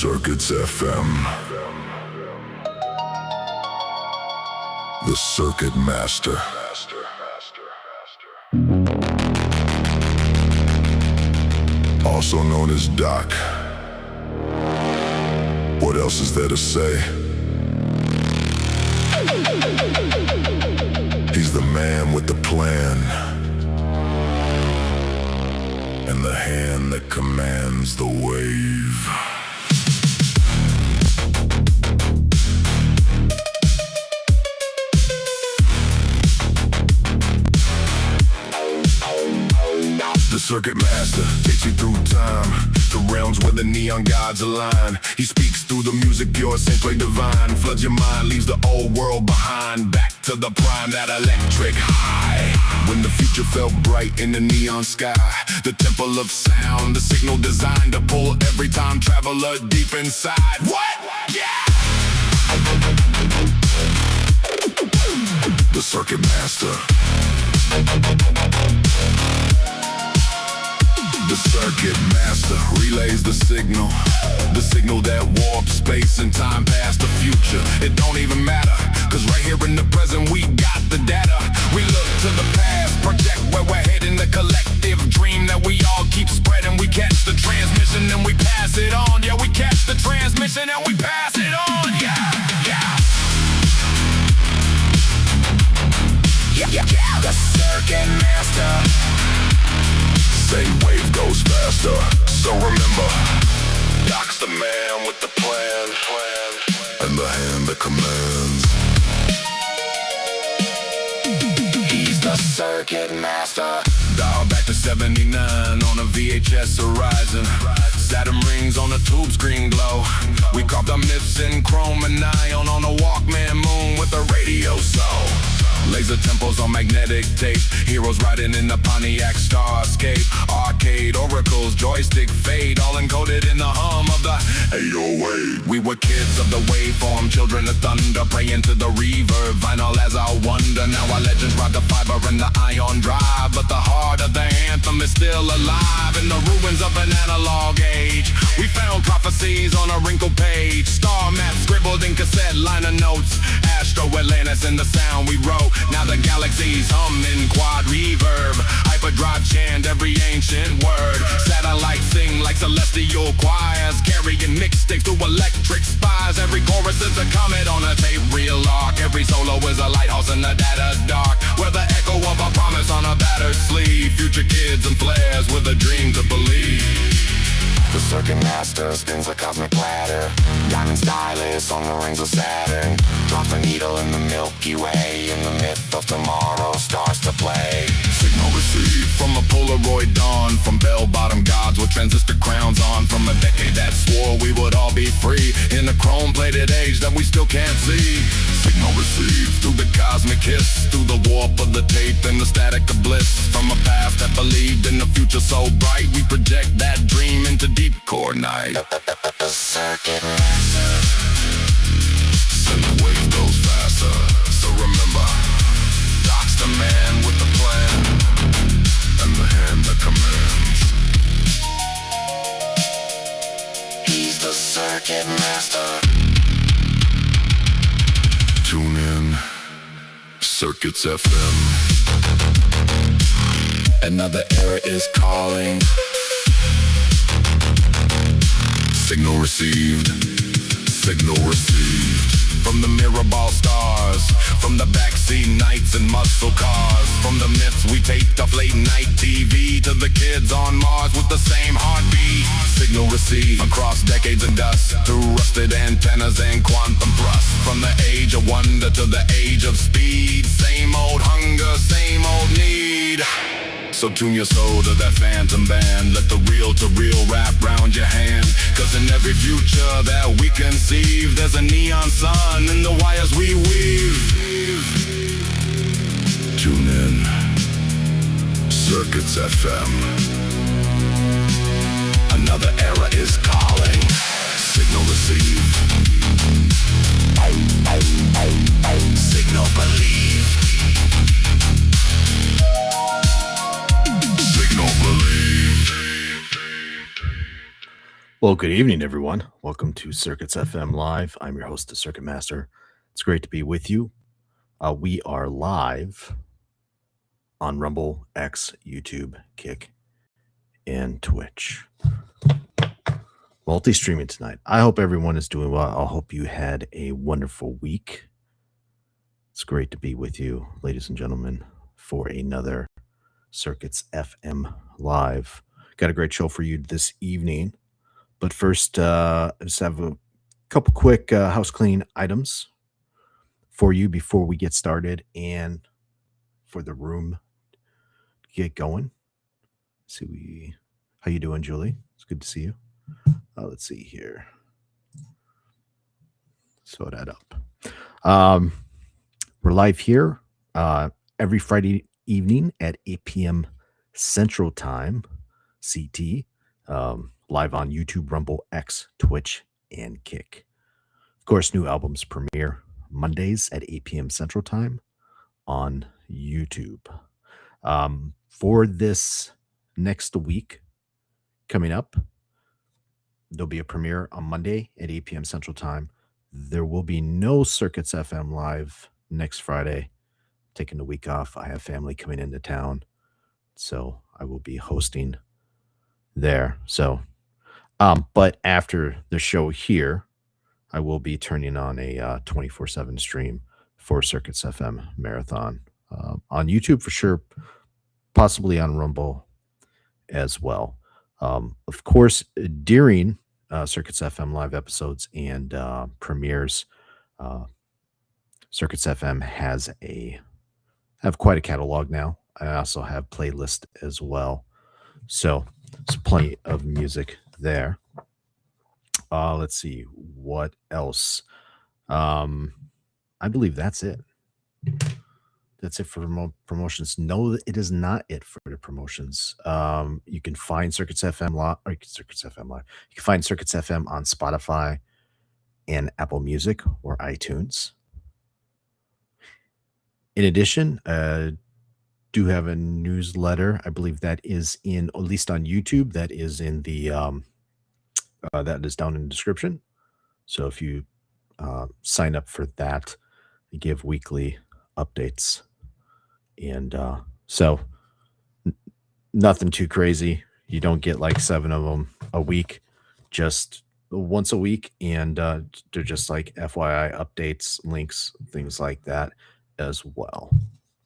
CircuitsFM, the Circuit Master. Also known as Doc. What else is there to say? He's the man with the plan, and the hand that commands the wave. The Circuit Master takes you through time, the realms where the neon gods align. He speaks through the music, pure Synthwave divine. Floods your mind, leaves the old world behind. Back to the prime, that electric high. When the future felt bright in the neon sky, the temple of sound, the signal designed to pull every time traveler deep inside. What? Yeah! The Circuit Master. The Circuit Master relays the signal that warps space and time past the future. It don't even matter, cause right here in the present we got the data. We look to the past, project where we're heading, the collective dream that we all keep spreading. We catch the transmission and we pass it on. Yeah, we catch the transmission and we pass it on. Yeah, the Circuit Master. Same wave goes faster, so remember, Doc's the man with the plan, and the hand that commands. He's the Circuit Master. Dial back to 79 on a VHS horizon. Saturn rings on a tube screen glow. We carved our myths in chrome and ion on a Walkman moon with a radio soul. Laser temples on magnetic tape, heroes riding in the Pontiac Starscape. Arcade oracles, joystick fade, all encoded in the hum of the 808. We were kids of the waveform, children of thunder, praying to the reverb. Vinyl as our wonder, now our legends ride the fiber and the ion drive. But the heart of the anthem is still alive in the ruins of an analog age. We found prophecies on a wrinkled page, star maps scribbled in cassette liner notes. Astro Atlantis and the sound we wrote. Now the galaxies hum in quad reverb. Hyperdrive chant every ancient word. Satellites sing like celestial choirs, carrying mixtapes through electric spires. Every chorus is a comet on a tape reel arc. Every solo is a lighthouse in the data dark. We're the echo of a promise on a battered sleeve. Future kids and flares with a dream to believe. The Circuit Master spins a cosmic ladder. Diamond stylus on the rings of Saturn. Drop the needle in the Milky Way, and the myth of tomorrow starts to play. Signal received from a Polaroid dawn, from bell-bottom gods with transistor crowns on. From a decade that swore we would all be free, in a chrome-plated age that we still can't see. Signal received through the cosmic hiss, through the warp of the tape and the static of bliss. From a past that believed in a future so bright, we project that dream into deep core night. The Circuit Master. Synthwave goes faster, so remember, Doc's the man with the plan, and the hand that commands. He's the Circuit Master. Tune in, CircuitsFM. Another era is calling. Signal received, signal received. From the mirror ball stars, from the backseat nights and muscle cars, from the myths we taped off late night TV, to the kids on Mars with the same heartbeat. Signal received across decades and dust, through rusted antennas and quantum thrust. From the age of wonder to the age of speed, same old hunger, same old need. So tune your soul to that phantom band. Let the reel-to-reel wrap round your hand. Cause in every future that we conceive, there's a neon sun in the wires we weave. Tune in, CircuitsFM. Another era is calling. Signal received. Signal believe. Well, good evening, everyone. Welcome to Circuits FM Live. I'm your host, the Circuit Master. It's great to be with you. We are live on Rumble, X, YouTube, Kick, and Twitch. Multi-streaming tonight. I hope everyone is doing well. I hope you had a wonderful week. It's great to be with you, ladies and gentlemen, for another Circuits FM Live. Got a great show for you this evening. But first, I just have a couple quick house clean items for you before we get started and for the room to get going. How you doing, Julie? It's good to see you. Let's see here. Sew that up. We're live here every Friday evening at 8 p.m. Central Time, CT. Live on YouTube, Rumble, X, Twitch, and Kick. Of course, new albums premiere Mondays at 8 p.m. Central Time on YouTube. For this next week coming up, there'll be a premiere on Monday at 8 p.m. Central Time. There will be no Circuits FM Live next Friday. Taking the week off. I have family coming into town, so I will be hosting there. But after the show here, I will be turning on a 24/7 stream for Circuits FM Marathon on YouTube for sure, possibly on Rumble as well. Of course, during Circuits FM live episodes and premieres, Circuits FM have quite a catalog now. I also have playlist as well, so there's plenty of music there. Let's see what else. I believe that's it. That's it for promotions. No, it is not it for the promotions. You can find Circuits FM Live. You can find Circuits FM on Spotify and Apple Music or iTunes. In addition, do have a newsletter. I believe that is at least on YouTube. That is in the that is down in the description. So if you sign up for that, I give weekly updates, and so nothing too crazy. You don't get like 7 of them a week, just once a week, and they're just like FYI updates, links, things like that as well.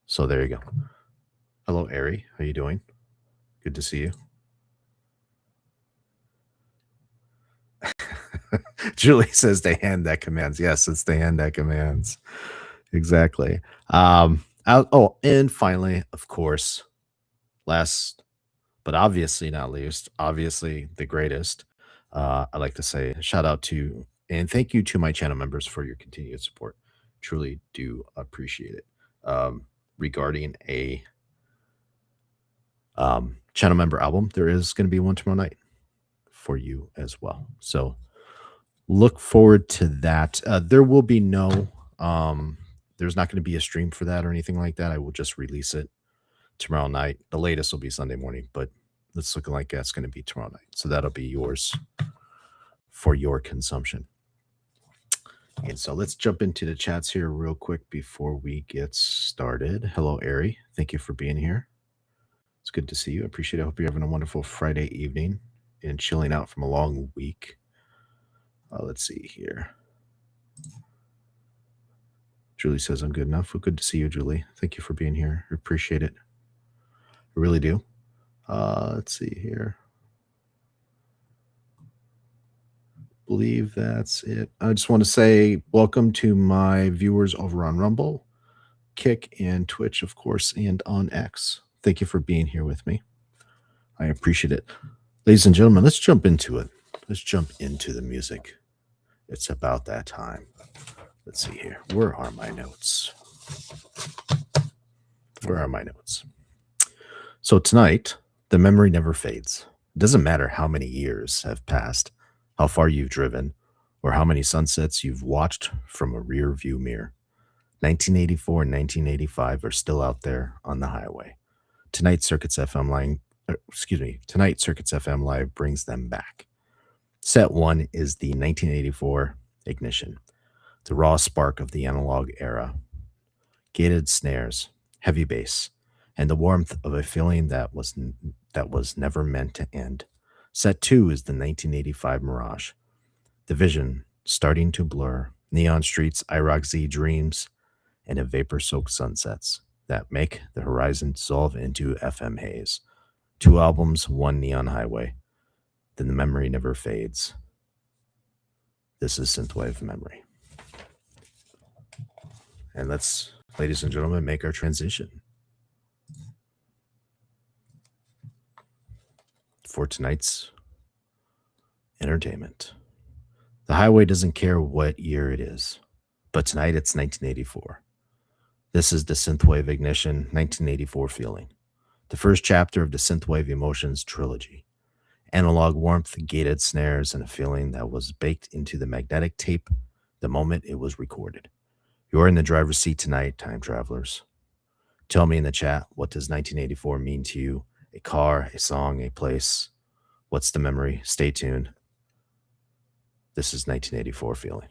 So there you go. Hello, Ari. How you doing? Good to see you. Julie says the hand that commands. Yes, it's the hand that commands. Exactly. And finally, of course, last but obviously not least, obviously the greatest, I'd like to say shout out to and thank you to my channel members for your continued support. Truly do appreciate it. Regarding a channel member album, there is going to be one tomorrow night for you as well. So look forward to that. There will be no, there's not going to be a stream for that or anything like that. I will just release it tomorrow night. The latest will be Sunday morning, but it's looking like that's going to be tomorrow night. So that'll be yours for your consumption. And so let's jump into the chats here real quick before we get started. Hello, Ari. Thank you for being here. It's good to see you. I appreciate it. I hope you're having a wonderful Friday evening and chilling out from a long week. Let's see here. Julie says I'm good enough. Well, good to see you, Julie. Thank you for being here. I appreciate it. I really do. Let's see here. Believe that's it. I just want to say welcome to my viewers over on Rumble, Kick, and Twitch, of course, and on X. Thank you for being here with me. I appreciate it. Ladies and gentlemen, let's jump into it. Let's jump into the music. It's about that time. Let's see here. Where are my notes? Where are my notes? So tonight, the memory never fades. It doesn't matter how many years have passed, how far you've driven, or how many sunsets you've watched from a rear view mirror. 1984 and 1985 are still out there on the highway. Tonight, Circuits FM Live brings them back. Set 1 is the 1984 Ignition, the raw spark of the analog era. Gated snares, heavy bass, and the warmth of a feeling that was never meant to end. Set 2 is the 1985 Mirage, the vision starting to blur, neon streets, IROC-Z dreams, and a vapor-soaked sunsets that make the horizon dissolve into FM haze. 2 albums, 1 neon highway. Then the memory never fades. This is Synthwave Memory. And let's, ladies and gentlemen, make our transition for tonight's entertainment. The highway doesn't care what year it is, but tonight it's 1984. This is the Synthwave Ignition 1984 feeling, the first chapter of the Synthwave Emotions Trilogy. Analog warmth, gated snares, and a feeling that was baked into the magnetic tape the moment it was recorded. You're in the driver's seat tonight, time travelers. Tell me in the chat, what does 1984 mean to you? A car, a song, a place? What's the memory? Stay tuned. This is 1984 feeling.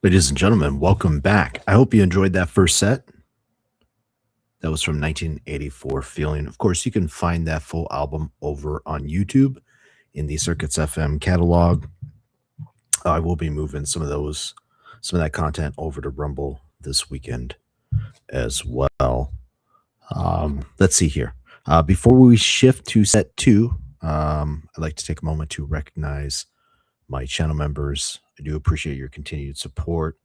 Ladies and gentlemen, welcome back. I hope you enjoyed that first set. That was from 1984 Feeling. Of course, you can find that full album over on YouTube in the CircuitsFM catalog. I will be moving some of that content over to Rumble this weekend as well. Let's see here. Before we shift to set two, I'd like to take a moment to recognize my channel members. I do appreciate your continued support.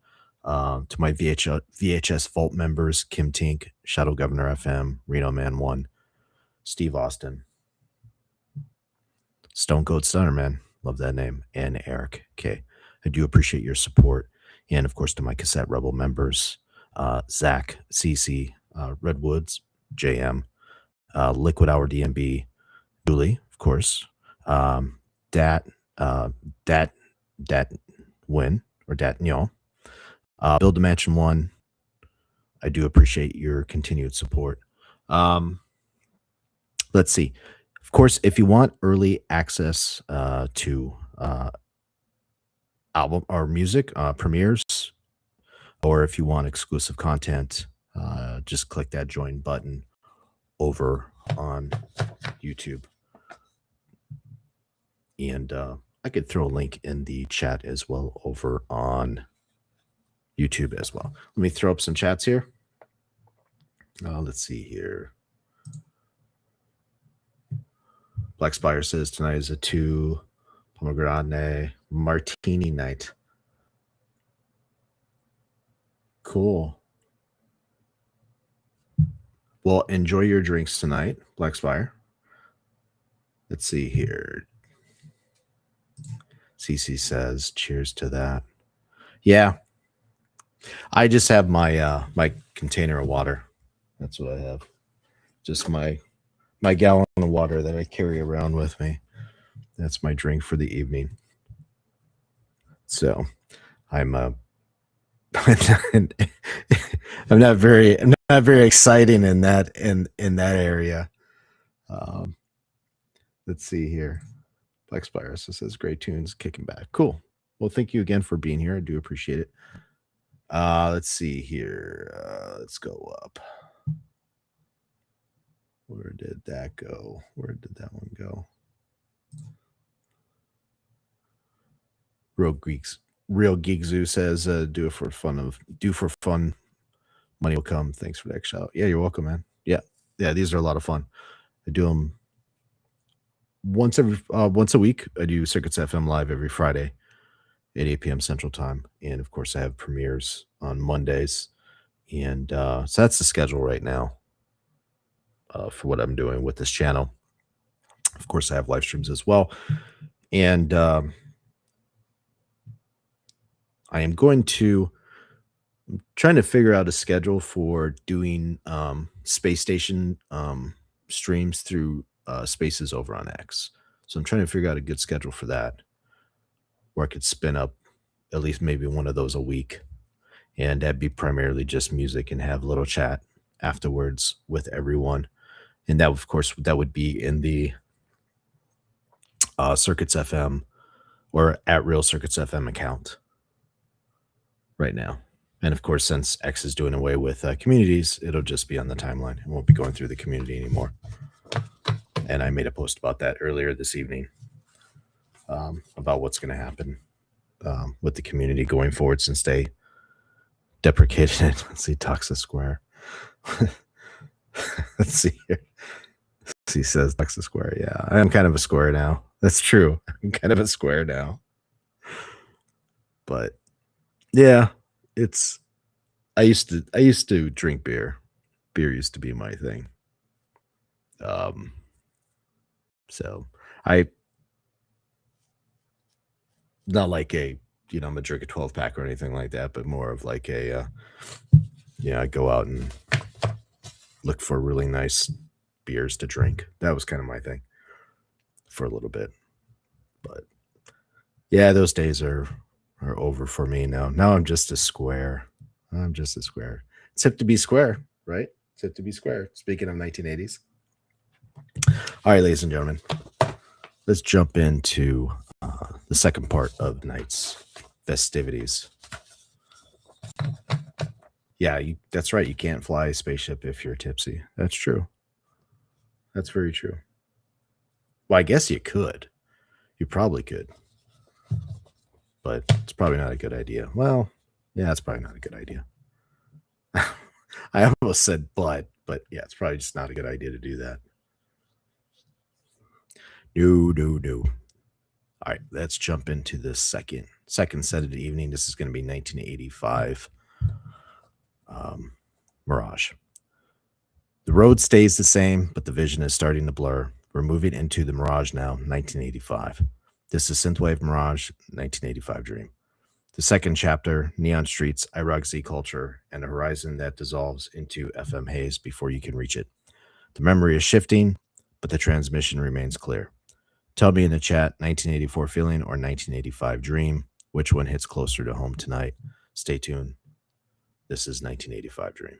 To my VHS Vault members, Kim Tink, Shadow Governor FM, Reno Man 1, Steve Austin, Stone Cold Stunner Man, love that name, and Eric K. I do appreciate your support. And of course, to my Cassette Rebel members, Zach, CC, Redwoods, JM, Liquid Hour DMB, Julie, of course, Dat Win, or Dat Nyo, Build Dimension 1. I do appreciate your continued support. Let's see. Of course, if you want early access to album or music premieres, or if you want exclusive content, just click that join button over on YouTube. And I could throw a link in the chat as well over on YouTube as well. Let me throw up some chats here. Let's see here. Black Spire says tonight is a 2 pomegranate martini night. Cool. Well, enjoy your drinks tonight, Black Spire. Let's see here. CC says, cheers to that. Yeah. I just have my my container of water. That's what I have. Just my gallon of water that I carry around with me. That's my drink for the evening. So I'm I'm not very exciting in that area. Let's see here. Black Spire says great tunes, kicking back. Cool. Well, thank you again for being here. I do appreciate it. Let's see here. Let's go up. Where did that go? Where did that one go? Real Geek Zoo says, do for fun. Money will come. Thanks for that shout. Yeah, you're welcome, man. Yeah, these are a lot of fun. I do them once a week. I do CircuitsFM live every Friday at 8 p.m. Central Time, and of course, I have premieres on Mondays, and so that's the schedule right now for what I'm doing with this channel. Of course, I have live streams as well, and I am trying to figure out a schedule for doing space station streams through Spaces over on X. So I'm trying to figure out a good schedule for that, where I could spin up at least maybe one of those a week, and that'd be primarily just music and have a little chat afterwards with everyone. And that, of course, that would be in the CircuitsFM or at Real CircuitsFM account right now. And of course, since X is doing away with communities, it'll just be on the timeline. It won't be going through the community anymore. And I made a post about that earlier this evening, about what's going to happen with the community going forward, since they deprecated it. Let's see, Toxa Square. Let's see here. He says Toxa Square. Yeah, I'm kind of a square now. That's true. I'm kind of a square now. But yeah, I used to drink beer. Beer used to be my thing. So I not like I'm gonna drink a 12 pack or anything like that, but more of like I go out and look for really nice beers to drink. That was kind of my thing for a little bit. But yeah, those days are over for me now. Now I'm just a square. It's hip to be square, right? It's hip to be square. Speaking of 1980s. All right, ladies and gentlemen, let's jump into the second part of tonight's festivities. Yeah, that's right. You can't fly a spaceship if you're tipsy. That's true. That's very true. Well, I guess you could. You probably could. But it's probably not a good idea. Well, yeah, it's probably not a good idea. I almost said but yeah, it's probably just not a good idea to do that. No. All right, let's jump into the second set of the evening. This is going to be 1985 Mirage. The road stays the same, but the vision is starting to blur. We're moving into the Mirage now, 1985. This is Synthwave Mirage, 1985 Dream. The second chapter, neon streets, IROC-Z culture, and a horizon that dissolves into FM haze before you can reach it. The memory is shifting, but the transmission remains clear. Tell me in the chat, 1984 feeling or 1985 dream. Which one hits closer to home tonight? Stay tuned. This is 1985 Dream.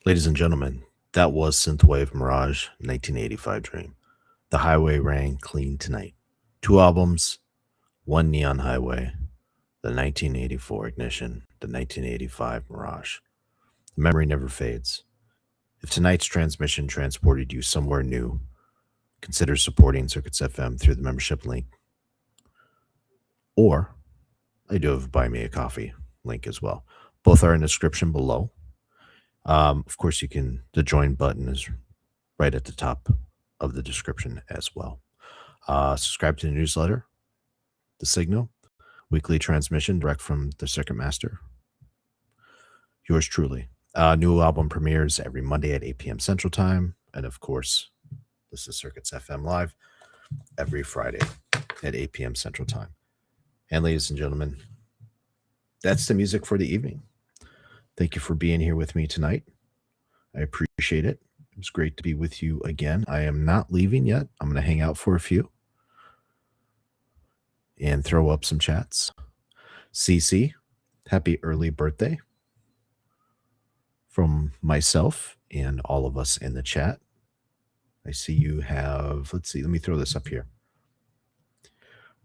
Ladies and gentlemen, that was Synthwave Mirage 1985 Dream. The highway rang clean tonight. 2 albums, 1 Neon Highway, the 1984 Ignition, the 1985 Mirage. The memory never fades. If tonight's transmission transported you somewhere new, consider supporting Circuits FM through the membership link. Or I do have a Buy Me a Coffee link as well. Both are in the description below. Of course, the join button is right at the top of the description as well. Subscribe to the newsletter, The Signal, weekly transmission direct from the Circuit Master. Yours truly. New album premieres every Monday at 8 p.m. Central Time. And of course, this is Circuits FM Live every Friday at 8 p.m. Central Time. And ladies and gentlemen, that's the music for the evening. Thank you for being here with me tonight. I appreciate it. It was great to be with you again. I am not leaving yet. I'm going to hang out for a few and throw up some chats. CC, happy early birthday from myself and all of us in the chat. I see you have, let's see, let me throw this up here.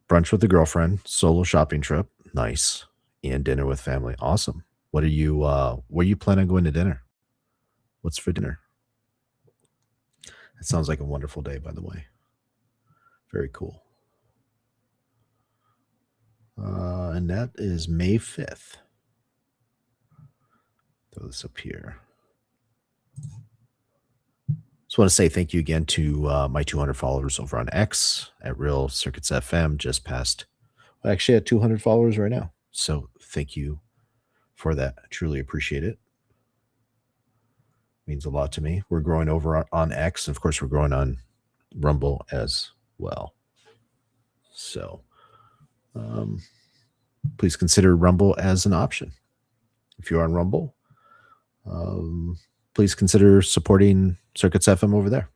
Brunch with a girlfriend, solo shopping trip, nice, and dinner with family, awesome. What are you, where you plan on going to dinner? What's for dinner? That sounds like a wonderful day, by the way. Very cool. And that is May 5th. Throw this up here. Just want to say thank you again to my 200 followers over on X at Real Circuits FM. Just passed, well, actually at 200 followers right now. So thank you for that. I truly appreciate it. Means a lot to me. We're growing over on X. And of course, we're growing on Rumble as well. So please consider Rumble as an option. If you're on Rumble, please consider supporting Circuits FM over there.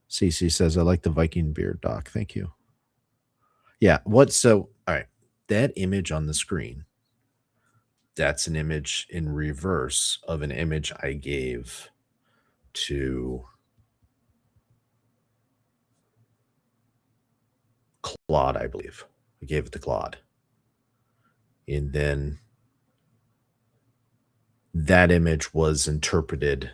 CC says, I like the Viking beard, Doc. Thank you. Yeah. All right. That image on the screen, that's an image in reverse of an image I gave to Claude, I believe. I gave it to Claude. And then that image was interpreted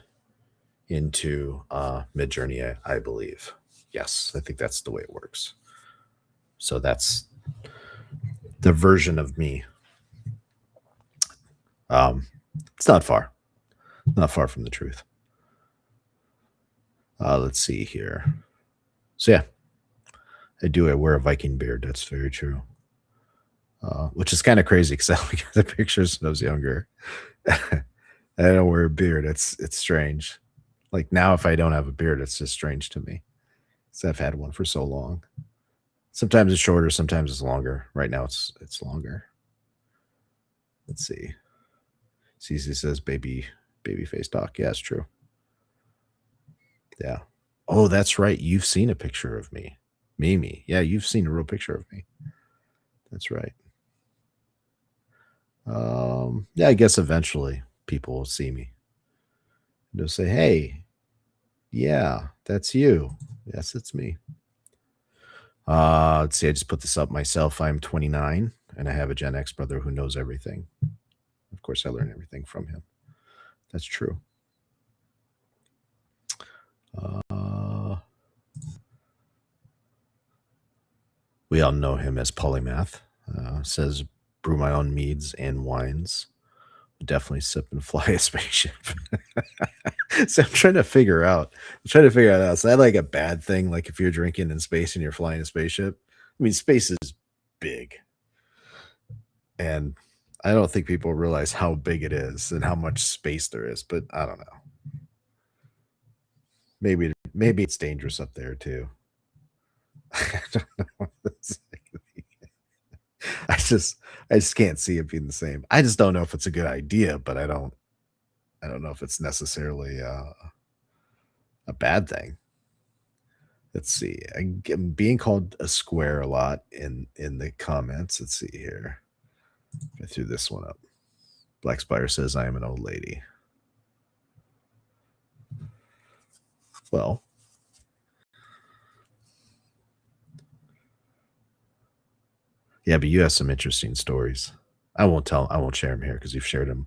into Midjourney, I believe. Yes, I think that's the way it works. So that's the version of me. It's not far from the truth. Let's see here. So yeah, I wear a Viking beard. That's very true. Which is kind of crazy because I look at the pictures when I was younger. I don't wear a beard. It's strange. Like now, if I don't have a beard, it's just strange to me. So I've had one for so long. Sometimes it's shorter, sometimes it's longer. Right now, it's longer. Let's see. CC says, "Baby face Doc." Yeah, it's true. Yeah. Oh, that's right. You've seen a picture of me, Mimi. Yeah, you've seen a real picture of me. That's right. Yeah, I guess eventually people will see me. They'll say, "Hey, yeah, that's you." Yes, it's me. Let's see. I just put this up myself. I'm 29, and I have a Gen X brother who knows everything. Of course, I learn everything from him. That's true. We all know him as Polymath. Says, brew my own meads and wines. Definitely sip and fly a spaceship. So I'm trying to figure out. Is that like a bad thing? Like if you're drinking in space and you're flying a spaceship? I mean, space is big. And I don't think people realize how big it is and how much space there is, but I don't know. Maybe it's dangerous up there too. I don't know. I just can't see it being the same. I just don't know if it's a good idea, but I don't know if it's necessarily a bad thing. Let's see. I'm being called a square a lot in the comments. Let's see here. I threw this one up. Black Spire says, I am an old lady. Well, yeah, but you have some interesting stories. I won't share them here because you've shared them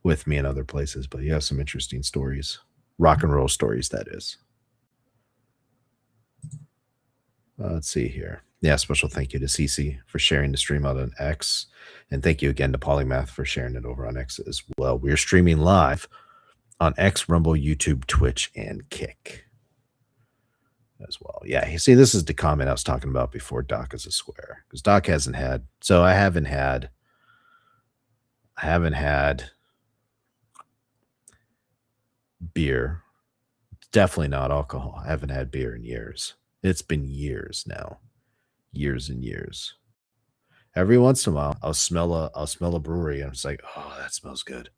with me in other places, but you have some interesting stories. Rock and roll stories, that is. Let's see here. Yeah, special thank you to Cece for sharing the stream out on X. And thank you again to Polymath for sharing it over on X as well. We're streaming live on X, Rumble, YouTube, Twitch, and Kick as well. Yeah, you see, this is the comment I was talking about before. Doc is a square because Doc hasn't had. So I haven't had beer. Definitely not alcohol. I haven't had beer in years. It's been years now, years and years. Every once in a while, I'll smell a brewery, and it's like, oh, that smells good.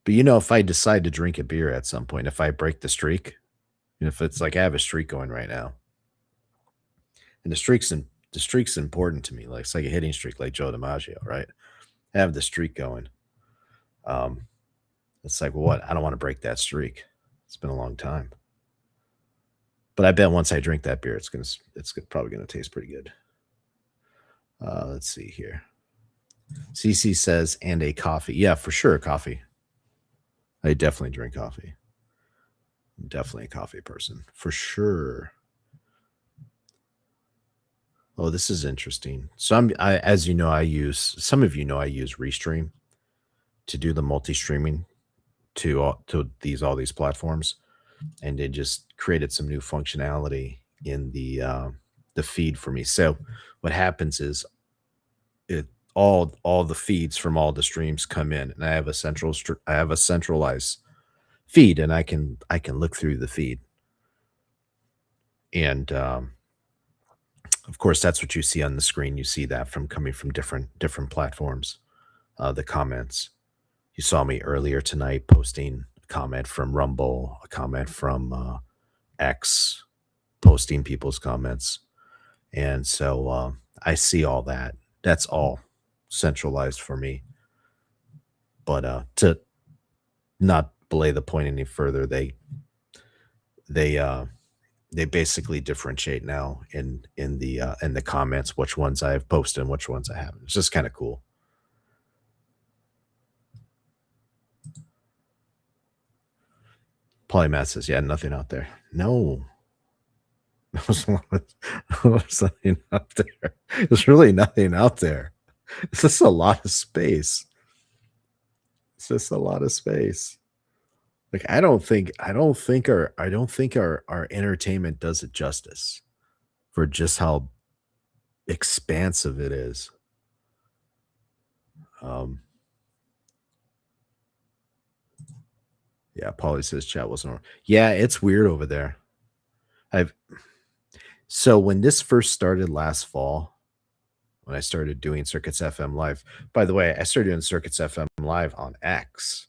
But you know, if I decide to drink a beer at some point, if I break the streak, if it's like I have a streak going right now, and the streak's important to me, like it's like a hitting streak, like Joe DiMaggio, right? I have the streak going. It's like, well, what? I don't want to break that streak. It's been a long time. But I bet once I drink that beer, it's probably gonna taste pretty good. Let's see here. CC says, and a coffee. Yeah, for sure, coffee. I definitely drink coffee. I'm definitely a coffee person, for sure. Oh, this is interesting. So as you know, some of you know I use Restream to do the multi-streaming to all these platforms, and it just created some new functionality in the feed for me. So what happens is all the feeds from all the streams come in, and I have a centralized feed, and I can look through the feed, and of course that's what you see on the screen. You see that coming from different platforms. The comments, you saw me earlier tonight posting a comment from Rumble, a comment from X, posting people's comments, and so I see all that. That's all centralized for me. But to not belay the point any further, they basically differentiate now in the comments which ones I've posted and which ones I haven't. It's just kind of cool. Polymath says, yeah, nothing out there. No. There's nothing out there. There's really nothing out there. It's just a lot of space. It's just a lot of space. Like I don't think our entertainment does it justice for just how expansive it is. Yeah, Paulie says chat wasn't on. Yeah, it's weird over there. So when this first started last fall, when I started doing CircuitsFM live, by the way, I started doing CircuitsFM live on X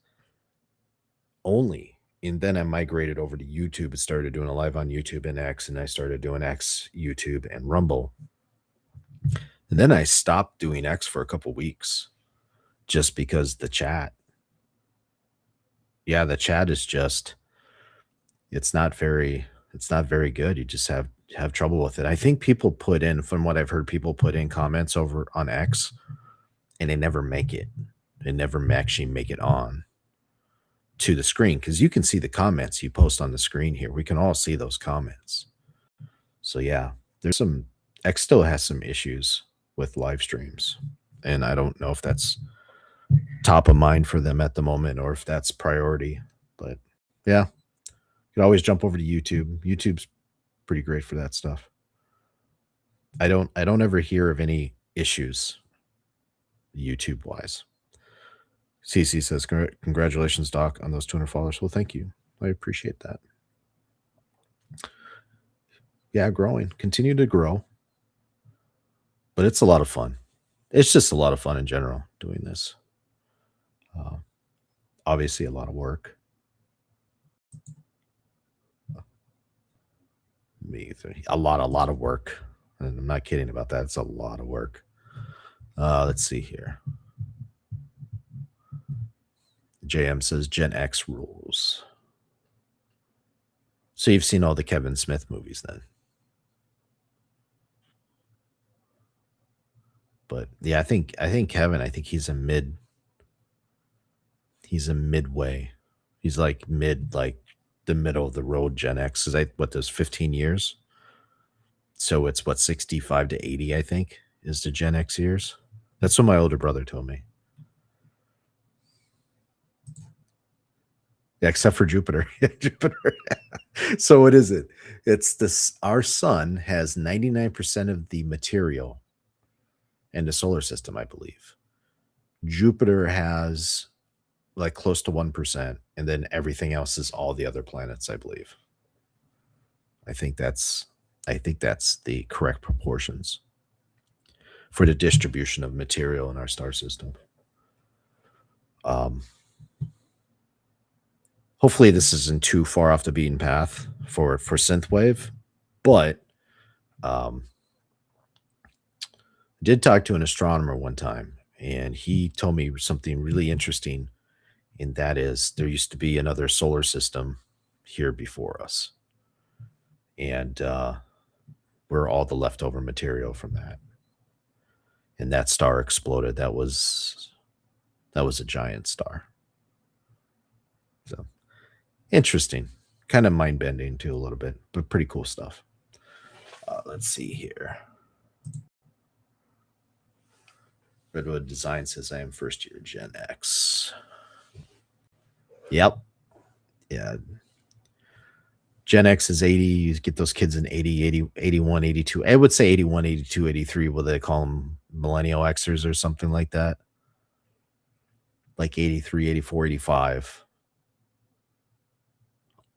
only, and then I migrated over to YouTube and started doing a live on YouTube and X, and I started doing X, YouTube, and Rumble. And then I stopped doing X for a couple weeks just because the chat. Yeah, the chat is just it's not very good. You just have trouble with it. I think people put in, from what I've heard, people put in comments over on X and they never make it. They never actually make it on to the screen, because you can see the comments you post on the screen here. We can all see those comments. So yeah, X still has some issues with live streams, and I don't know if that's top of mind for them at the moment or if that's priority. But yeah, you can always jump over to YouTube. YouTube's pretty great for that stuff. I don't ever hear of any issues YouTube wise. CC says, congratulations, Doc, on those 200 followers. Well, thank you. I appreciate that. Yeah, growing. Continue to grow. But it's a lot of fun. It's just a lot of fun in general doing this. Obviously, a lot of work. A lot of work. And I'm not kidding about that. It's a lot of work. Let's see here. JM says Gen X rules. So you've seen all the Kevin Smith movies then. But yeah, I think Kevin, I think he's a midway. He's like the middle of the road Gen X. Is what those 15 years? So it's what 65 to 80, I think, is the Gen X years. That's what my older brother told me. Yeah, except for Jupiter. Jupiter. So what is it? It's this. Our sun has 99% of the material in the solar system, I believe. Jupiter has like close to 1%, and then everything else is all the other planets, I believe. I think that's the correct proportions for the distribution of material in our star system. Hopefully this isn't too far off the beaten path for Synthwave, but I did talk to an astronomer one time, and he told me something really interesting, and that is there used to be another solar system here before us, and we're all the leftover material from that. And that star exploded. That was a giant star. So interesting, kind of mind bending too a little bit, but pretty cool stuff. Let's see here. Redwood Design says I am first year Gen X. Yep. Yeah. Gen X is 80. You get those kids in 80, 80, 81, 82. I would say 81, 82, 83. Will they call them millennial Xers or something like that? Like 83, 84, 85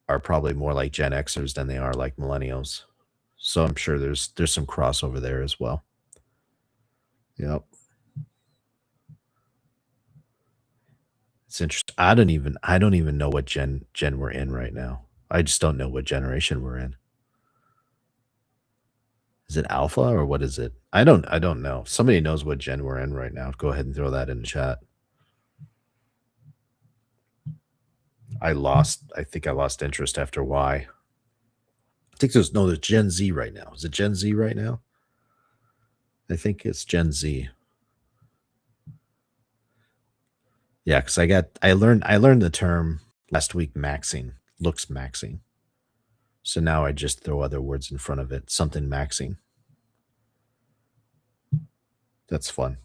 are probably more like Gen Xers than they are like millennials. So I'm sure there's some crossover there as well. Yep. It's interesting. I don't even know what gen we're in right now. I just don't know what generation we're in. Is it alpha or what is it? I don't know. If somebody knows what gen we're in right now, go ahead and throw that in the chat. I think I lost interest after Y. I think there's Gen Z right now. Is it Gen Z right now? I think it's Gen Z. Yeah, because I learned the term last week, maxing, looks maxing. So now I just throw other words in front of it, something maxing. That's fun.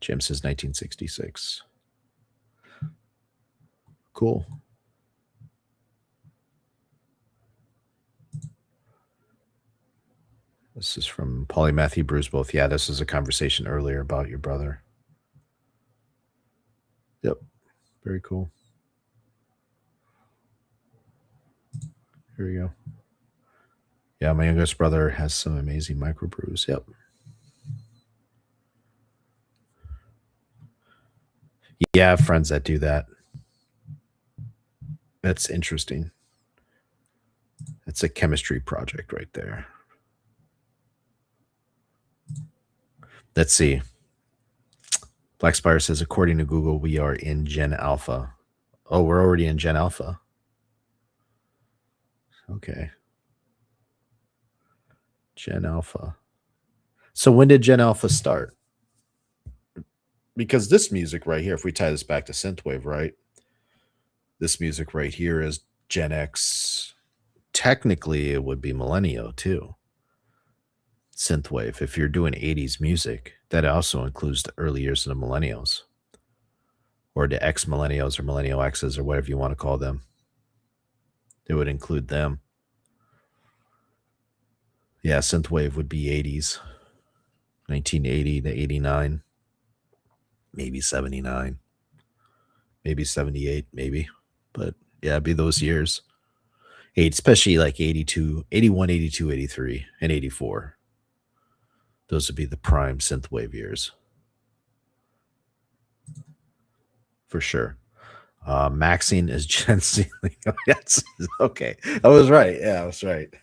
Jim says 1966. Cool. This is from Polly Matthew Bruce. Yeah, this is a conversation earlier about your brother. Yep. Very cool. Here we go. Yeah, my youngest brother has some amazing microbrews. Yep. Yeah, I have friends that do that. That's interesting. It's a chemistry project right there. Let's see. Black Spire says, according to Google, we are in Gen Alpha. Oh, we're already in Gen Alpha. Okay. Gen Alpha. So when did Gen Alpha start? Because this music right here, if we tie this back to Synthwave, right? This music right here is Gen X. Technically, it would be Millennial too. Synthwave. If you're doing 80s music, that also includes the early years of the millennials. Or the X millennials or millennial X's or whatever you want to call them. It would include them. Yeah, Synthwave would be 80s. 1980 to 89. Maybe 79. Maybe 78, maybe. But yeah, it'd be those years. Especially like 82, 81, 82, 83, and 84. Those would be the prime Synthwave years. For sure. Maxine is Gen Z. Yes. Okay. I was right. Yeah, I was right.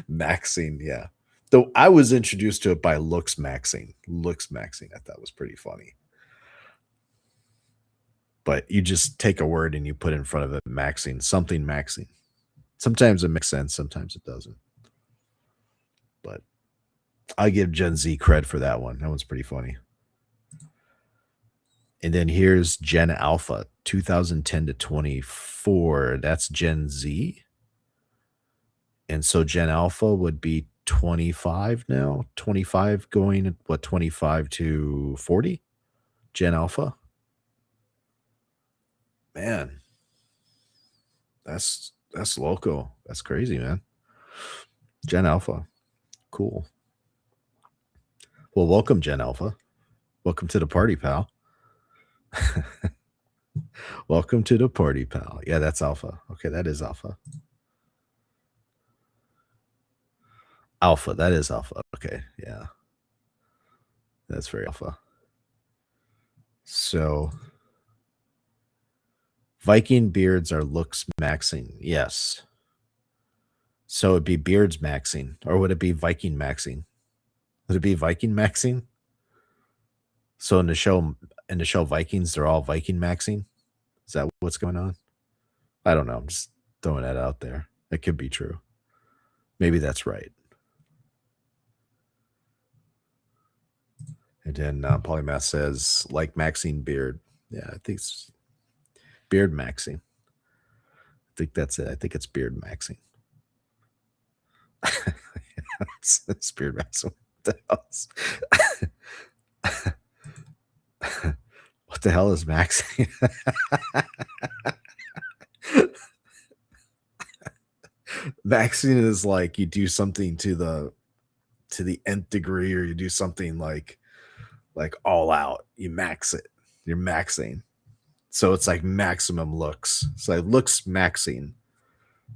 Maxine, yeah. Though I was introduced to it by looks maxing. Looks maxing, I thought was pretty funny. But you just take a word and you put in front of it maxing, something maxing. Sometimes it makes sense, sometimes it doesn't. But I give Gen Z cred for that one. That one's pretty funny. And then here's Gen Alpha, 2010 to 24. That's Gen Z. And so Gen Alpha would be 25 now. 25 going, what, 25 to 40? Gen Alpha. Man, that's local. That's crazy, man. Gen Alpha. Cool. Well, welcome, Gen Alpha. Welcome to the party, pal. Welcome to the party, pal. Yeah, that's Alpha. Okay, that is Alpha. Alpha, that is Alpha. Okay, yeah. That's very Alpha. So, Viking beards are looks maxing. Yes. So it'd be beards maxing, or would it be Viking maxing? Would it be Viking maxing? So in the show Vikings, they're all Viking maxing. Is that what's going on? I don't know. I'm just throwing that out there. It could be true. Maybe that's right. And then Polymath says, like maxing beard. Yeah, I think it's beard maxing. I think that's it. I think it's beard maxing. It's beard maxing. What the hell is maxing? Maxing is like you do something to the nth degree, or you do something like all out. You max it. You're maxing. So it's like maximum looks. So like looks maxing.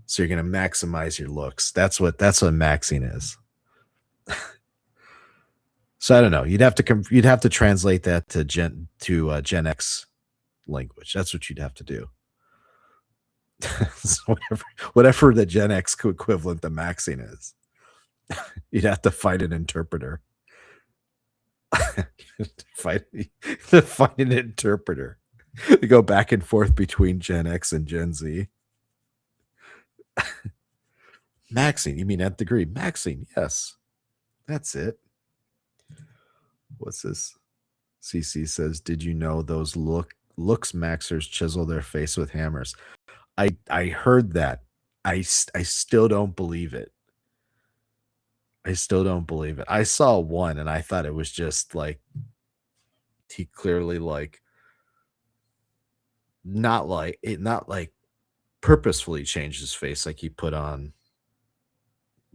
So you're gonna maximize your looks. That's what maxing is. So I don't know. You'd have to translate that to Gen X language. That's what you'd have to do. So whatever the Gen X equivalent to maxing is, you'd have to find an interpreter. find an interpreter to go back and forth between Gen X and Gen Z. Maxing, you mean nth degree? Maxing, yes. That's it. What's this? CC says, did you know those looks maxers chisel their face with hammers? I heard that. I still don't believe it. I still don't believe it. I saw one and I thought it was just like he clearly not purposefully changed his face, like he put on,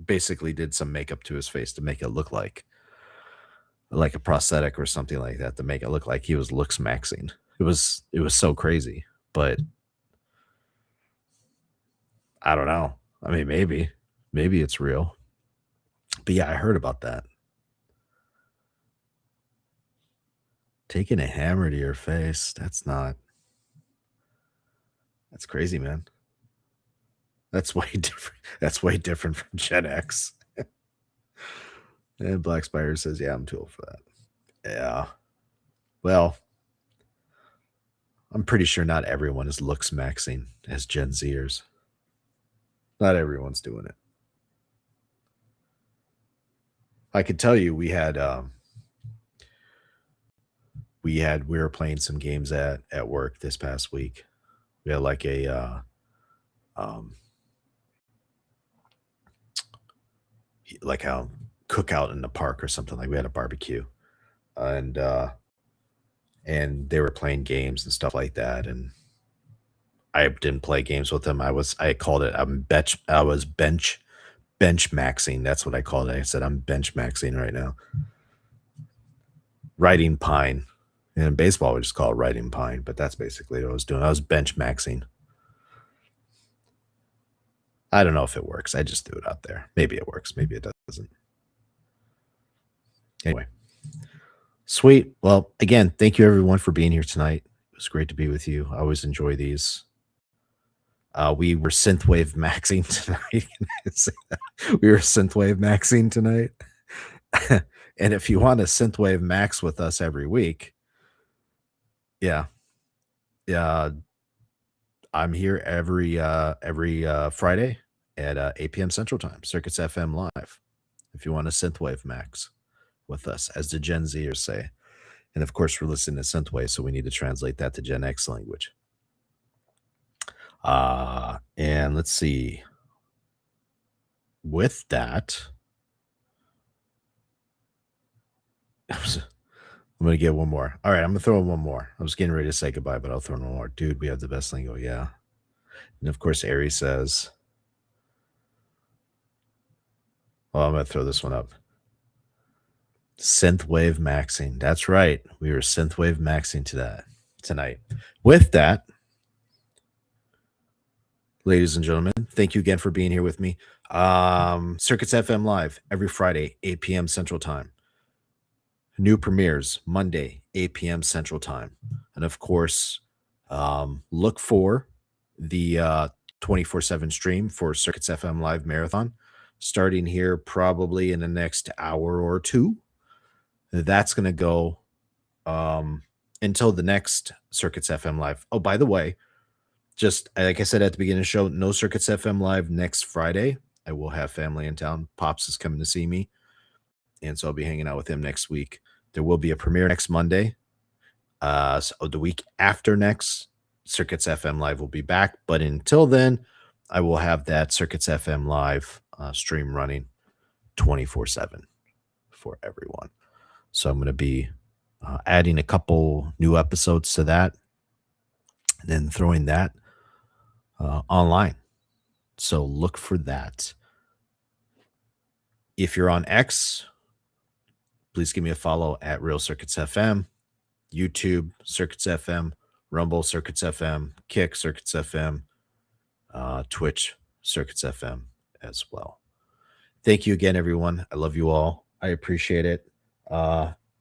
basically did some makeup to his face to make it look like a prosthetic or something like that, to make it look like he was looks maxing. It was so crazy, but I don't know. I mean, maybe it's real. But yeah, I heard about that. Taking a hammer to your face, that's crazy, man. That's way different. That's way different from Gen X. And Black Spider says, yeah, I'm too old for that. Yeah. Well, I'm pretty sure not everyone is looks maxing as Gen Zers. Not everyone's doing it. I could tell you we were playing some games at work this past week. We had like a cookout in the park or something. Like we had a barbecue, and they were playing games and stuff like that. And I didn't play games with them. I called it, I was bench maxing. That's what I called it. I said, I'm bench maxing right now. Riding pine. And in baseball, we just call it riding pine, but that's basically what I was doing. I was bench maxing. I don't know if it works. I just threw it out there. Maybe it works. Maybe it doesn't. Anyway. Sweet. Well, again, thank you everyone for being here tonight. It was great to be with you. I always enjoy these. We were synthwave maxing tonight. We were synthwave maxing tonight. And if you want to Synthwave Max with us every week, yeah, yeah, I'm here every Friday at 8 p.m. Central Time, Circuits FM Live. If you want to Synthwave Max with us, as the Gen Zers say. And of course, we're listening to Synthwave, so we need to translate that to Gen X language. And let's see. With that, I'm going to get one more. All right, I'm going to throw in one more. I was getting ready to say goodbye, but I'll throw in one more. Dude, we have the best lingo. Yeah. And of course, Aries says, oh, I'm going to throw this one up. Synthwave maxing. That's right. We were Synthwave maxing tonight. With that, ladies and gentlemen, thank you again for being here with me. Circuits FM Live every Friday, 8 p.m. Central Time. New premieres Monday, 8 p.m. Central Time. And of course, look for the 24/7 stream for Circuits FM Live Marathon, starting here probably in the next hour or two. That's going to go until the next Circuits FM Live. Oh, by the way, just like I said at the beginning of the show, no Circuits FM Live next Friday. I will have family in town. Pops is coming to see me, and so I'll be hanging out with him next week. There will be a premiere next Monday. So the week after next, Circuits FM Live will be back. But until then, I will have that Circuits FM Live stream running 24/7 for everyone. So I'm going to be adding a couple new episodes to that and then throwing that online. So look for that. If you're on X, please give me a follow at Real Circuits FM, YouTube, Circuits FM, Rumble, Circuits FM, Kick, Circuits FM, Twitch, Circuits FM as well. Thank you again, everyone. I love you all. I appreciate it.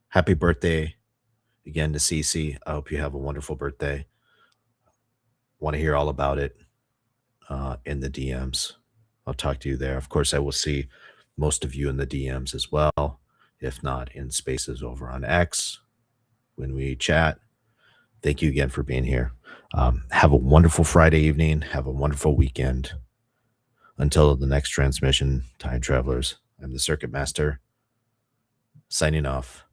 Happy birthday again to Cece. I hope you have a wonderful birthday. Want to hear all about it in the DMs. I'll talk to you there. Of course, I will see most of you in the DMs as well, if not in spaces over on X when we chat. Thank you again for being here. Have a wonderful Friday evening. Have a wonderful weekend. Until the next transmission, Time Travelers, I'm the Circuit Master, signing off.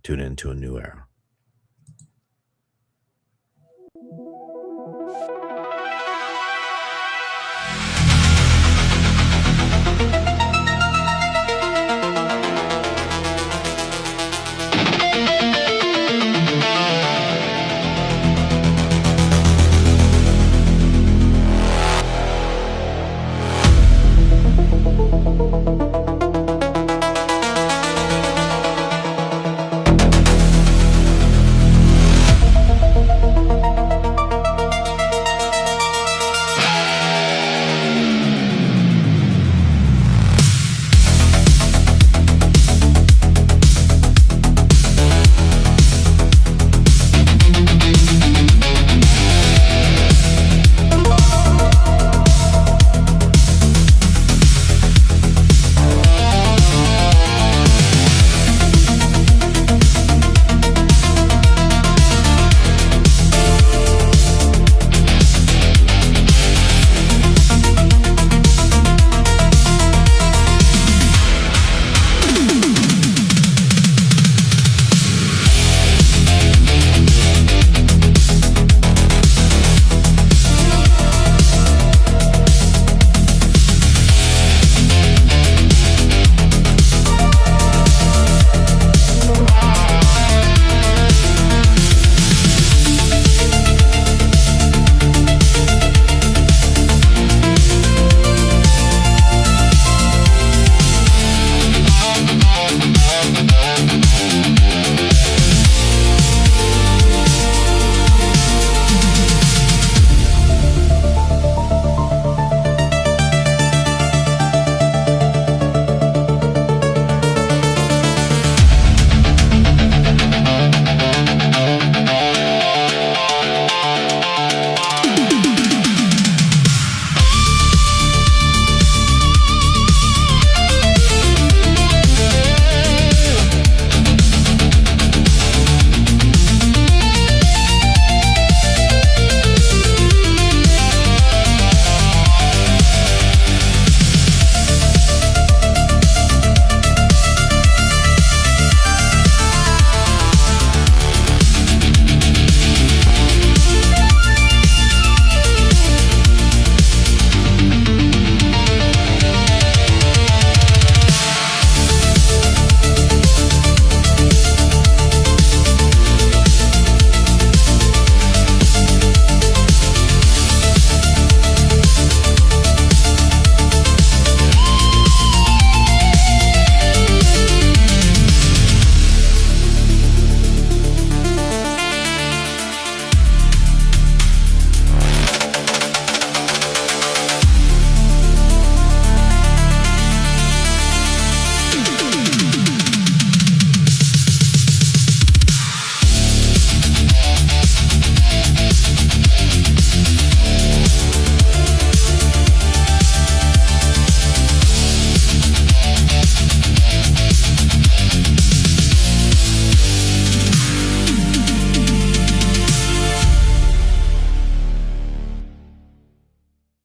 Tune in to a new era.